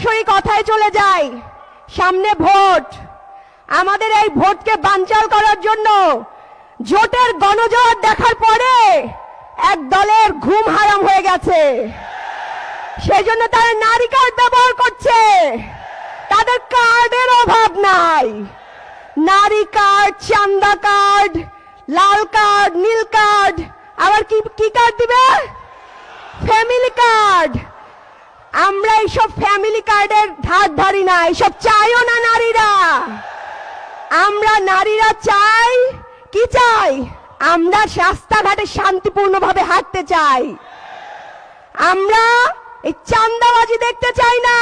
সরাসরি কথায় চলে যাই। সামনে ভোট, আমাদের এই ভোটকে বানচাল করার জন্য জোটের গণজোয়ার দেখার পরে এক দলের ঘুম হারাম হয়ে গেছে। সেই জন্য তারা নারী কার্ড ব্যবহার করছে। তাদের কার্ডের অভাব নাই। নারী কার্ড, চান্দা কার্ড, লাল কার্ড, নীল কার্ড, আবার কি কার্ড দিবে? Family card. আমরা এইসব ফ্যামিলি কার্ডের ধার ধারি না, এইসব চাইও না নারীরা। আমরা নারীরা চাই কি চাই? আমরা রাস্তাঘাটে শান্তিপূর্ণভাবে হাঁটতে চাই। আমরা এই চান্দাবাজি দেখতে চাই না।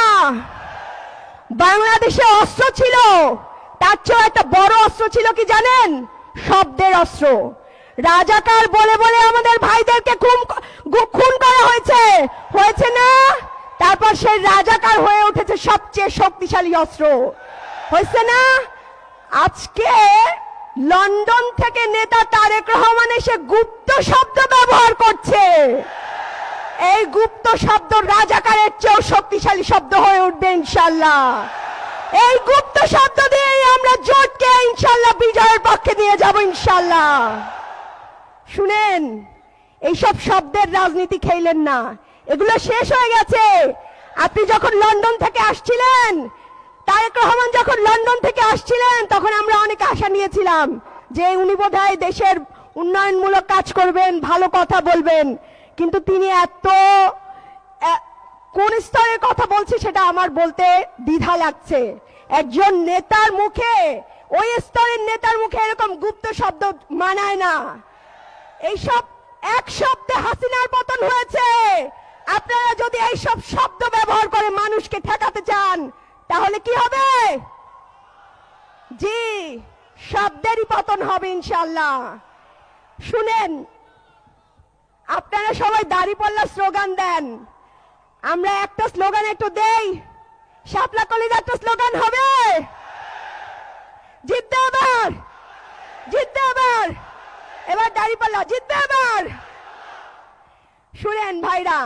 বাংলাদেশে অস্ত্র ছিল, তার চেয়েও একটা বড় অস্ত্র ছিল কি জানেন? শব্দের অস্ত্র। রাজাকার বলে বলে আমাদের ভাইদেরকে খুন করা হয়েছে না? তারপর সেই রাজাকার হয়ে উঠেছে সবচেয়ে শক্তিশালী অস্ত্র, হয়েছে না? আজকে লন্ডন থেকে নেতা তারেক রহমান এসে গুপ্ত শব্দ ব্যবহার করছে। এই গুপ্ত শব্দ রাজাকারের চেয়েও শক্তিশালী শব্দ হয়ে উঠবে ইনশাল্লাহ। এই গুপ্ত শব্দ দিয়ে আমরা জোটকে ইনশাল্লাহ বিজয়ের পক্ষে নিয়ে যাব ইনশাল্লাহ। শুনেন, এইসব শব্দের রাজনীতি খেলেন না, এগুলো শেষ হয়ে গেছে। আপনি যখন লন্ডন থেকে আসছিলেন, তারেক রহমান যখন লন্ডন থেকে আসছিলেন, তখন আমরা অনেক আশা নিয়েছিলাম যে উনি বোধহয় দেশের উন্নয়নমূলক কাজ করবেন, ভালো কথা বলবেন। কিন্তু তিনি কোন স্তরের কথা বলছে সেটা আমার বলতে দ্বিধা লাগছে। একজন নেতার মুখে, ওই স্তরের নেতার মুখে এরকম গুপ্ত শব্দ মানায় না। এইসব এক শব্দে হাসিনার পতন হয়েছে। আপনারা যদি এইসব শব্দ ব্যবহার করে মানুষকে ঠেকাতে চান, তাহলে কি হবে? জি, শব্দেরই পতন হবে ইনশাল্লাহ। শুনেন, আপনারা সবাই দাঁড়িপাল্লা স্লোগান দেন, আমরা একটা স্লোগান একটু দেই। শাপলা কলির একটা স্লোগান হবে, জিতবে এবার, জিতবে এবার, এবার দাঁড়িপাল্লা জিতবে এবার। শুনেন ভাইরা,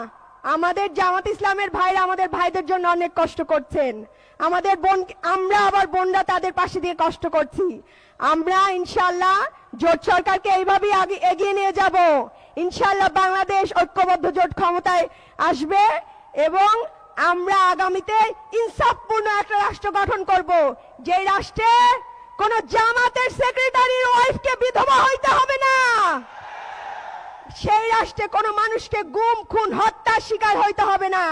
আমাদের জামাত ইসলামের ভাইরা আমাদের ভাইদের জন্য অনেক কষ্ট করছেন। আমাদের আমরা আবার বোনরা তাদের পাশে দিয়ে কষ্ট করছি। আমরা ইনশাল্লাহ জোট সরকারকে এইভাবেই এগিয়ে নিয়ে যাব। ইনশাল্লাহ বাংলাদেশ ঐক্যবদ্ধ জোট ক্ষমতায় আসবে এবং আমরা আগামীতে ইনসাফপূর্ণ একটা রাষ্ট্র গঠন করব, যে রাষ্ট্রে কোন জামাতের সেক্রেটারির ওয়াইফকে বিধবা হইতে হবে না। সেই রাষ্ট্রে কোনো মানুষকে গুম, খুন, হত্যার শিকার হইতে হবে না।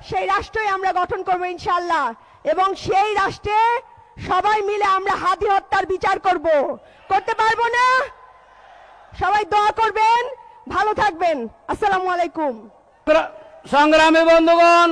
সেই রাষ্ট্রই আমরা গঠন করব ইনশাল্লাহ। এবং সেই রাষ্ট্রে সবাই মিলে আমরা হাদি হত্যার বিচার করতে পারবো না? সবাই দোয়া করবেন, ভালো থাকবেন। আসসালামু আলাইকুম। সংগ্রামী বন্ধুগণ।